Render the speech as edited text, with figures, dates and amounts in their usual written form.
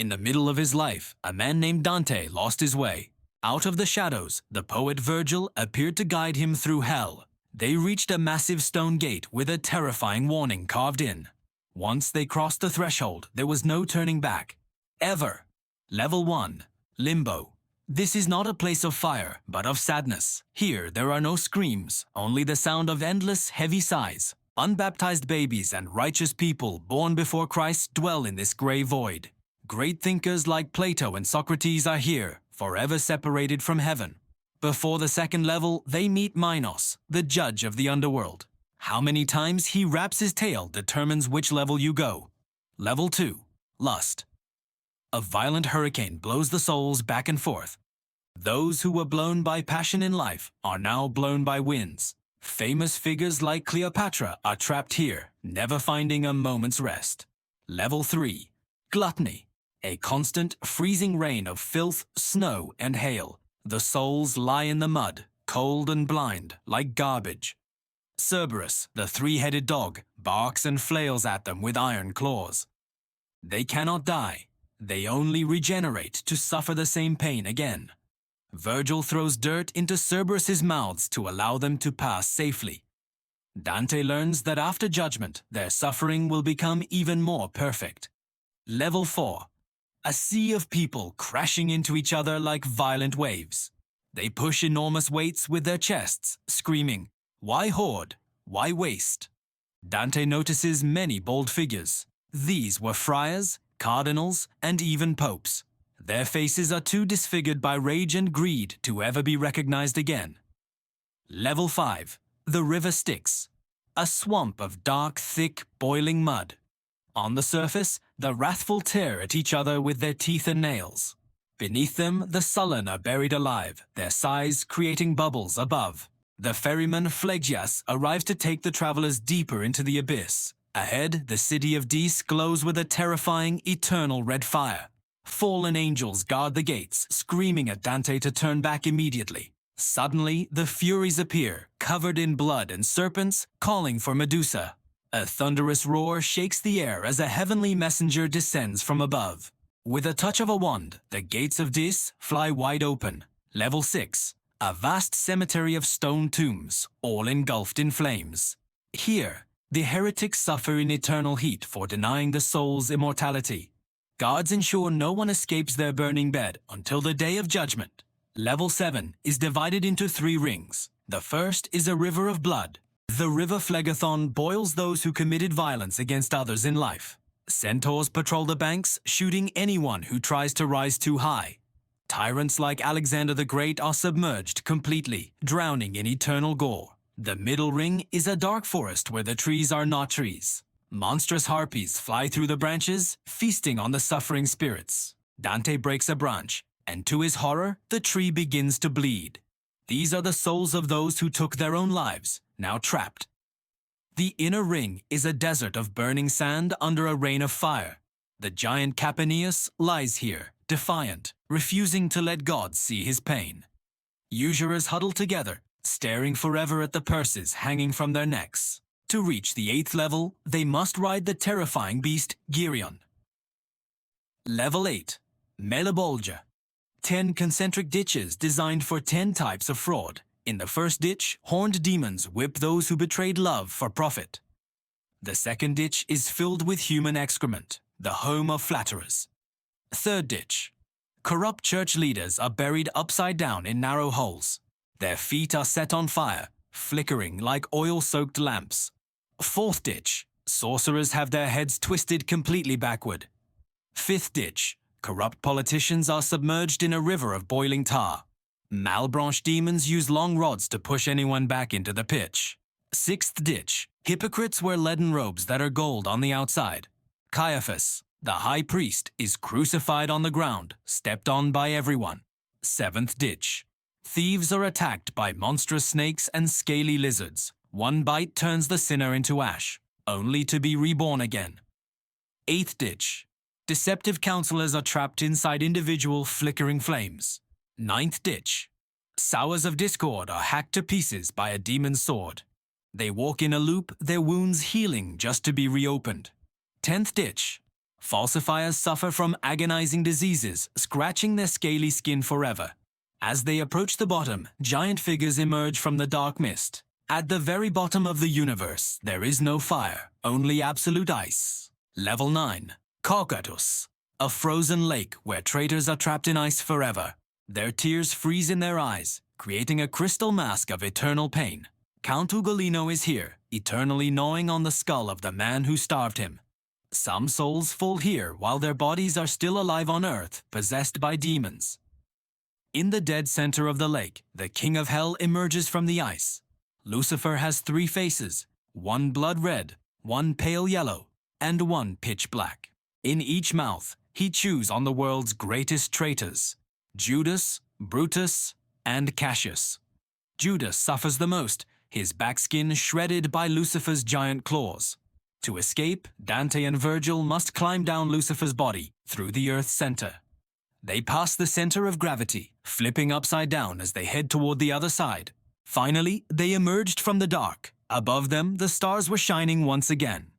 In the middle of his life, a man named Dante lost his way. Out of the shadows, the poet Virgil appeared to guide him through hell. They reached a massive stone gate with a terrifying warning carved in. Once they crossed the threshold, there was no turning back. Ever. Level 1. Limbo. This is not a place of fire, but of sadness. Here, there are no screams, only the sound of endless, heavy sighs. Unbaptized babies and righteous people born before Christ dwell in this gray void. Great thinkers like Plato and Socrates are here, forever separated from heaven. Before the second level, they meet Minos, the judge of the underworld. How many times he wraps his tail determines which level you go. Level 2. Lust. A violent hurricane blows the souls back and forth. Those who were blown by passion in life are now blown by winds. Famous figures like Cleopatra are trapped here, never finding a moment's rest. Level 3. Gluttony. A constant, freezing rain of filth, snow, and hail. The souls lie in the mud, cold and blind, like garbage. Cerberus, the three-headed dog, barks and flails at them with iron claws. They cannot die. They only regenerate to suffer the same pain again. Virgil throws dirt into Cerberus's mouths to allow them to pass safely. Dante learns that after judgment, their suffering will become even more perfect. Level 4. A sea of people crashing into each other like violent waves. They push enormous weights with their chests, screaming, "Why hoard? Why waste?" Dante notices many bold figures. These were friars, cardinals, and even popes. Their faces are too disfigured by rage and greed to ever be recognized again. Level 5. The river Styx. A swamp of dark, thick, boiling mud. On the surface, the wrathful tear at each other with their teeth and nails. Beneath them, the sullen are buried alive, their sighs creating bubbles above. The ferryman Phlegyas arrives to take the travelers deeper into the abyss. Ahead, the city of Dis glows with a terrifying, eternal red fire. Fallen angels guard the gates, screaming at Dante to turn back immediately. Suddenly, the Furies appear, covered in blood and serpents, calling for Medusa. A thunderous roar shakes the air as a heavenly messenger descends from above. With a touch of a wand, the gates of Dis fly wide open. Level 6. A vast cemetery of stone tombs, all engulfed in flames. Here, the heretics suffer in eternal heat for denying the soul's immortality. Guards ensure no one escapes their burning bed until the day of judgment. Level 7 is divided into 3 rings. The first is a river of blood. The river Phlegethon boils those who committed violence against others in life. Centaurs patrol the banks, shooting anyone who tries to rise too high. Tyrants like Alexander the Great are submerged completely, drowning in eternal gore. The middle ring is a dark forest where the trees are not trees. Monstrous harpies fly through the branches, feasting on the suffering spirits. Dante breaks a branch, and to his horror, the tree begins to bleed. These are the souls of those who took their own lives, now trapped. The inner ring is a desert of burning sand under a rain of fire. The giant Capaneus lies here, defiant, refusing to let God see his pain. Usurers huddle together, staring forever at the purses hanging from their necks. To reach the 8th level, they must ride the terrifying beast Geryon. Level 8. Malebolgia. 10 concentric ditches designed for 10 types of fraud. In the first ditch, horned demons whip those who betrayed love for profit. The second ditch is filled with human excrement, the home of flatterers. Third ditch. Corrupt church leaders are buried upside down in narrow holes. Their feet are set on fire, flickering like oil-soaked lamps. Fourth ditch. Sorcerers have their heads twisted completely backward. Fifth ditch. Corrupt politicians are submerged in a river of boiling tar. Malbranche demons use long rods to push anyone back into the pitch. Sixth ditch. Hypocrites wear leaden robes that are gold on the outside. Caiaphas, the high priest, is crucified on the ground, stepped on by everyone. Seventh ditch. Thieves are attacked by monstrous snakes and scaly lizards. One bite turns the sinner into ash, only to be reborn again. Eighth ditch. Deceptive counselors are trapped inside individual flickering flames. Ninth ditch. Sowers of discord are hacked to pieces by a demon's sword. They walk in a loop, their wounds healing just to be reopened. 10th ditch. Falsifiers suffer from agonizing diseases, scratching their scaly skin forever. As they approach the bottom, giant figures emerge from the dark mist. At the very bottom of the universe, there is no fire, only absolute ice. Level 9. Cocytus. A frozen lake where traitors are trapped in ice forever. Their tears freeze in their eyes, creating a crystal mask of eternal pain. Count Ugolino is here, eternally gnawing on the skull of the man who starved him. Some souls fall here while their bodies are still alive on earth, possessed by demons. In the dead center of the lake, the king of hell emerges from the ice. Lucifer has 3 faces, one blood red, one pale yellow, and one pitch black. In each mouth, he chews on the world's greatest traitors: Judas, Brutus, and Cassius. Judas suffers the most, his backskin shredded by Lucifer's giant claws. To escape, Dante and Virgil must climb down Lucifer's body through the Earth's center. They pass the center of gravity, flipping upside down as they head toward the other side. Finally, they emerged from the dark. Above them, the stars were shining once again.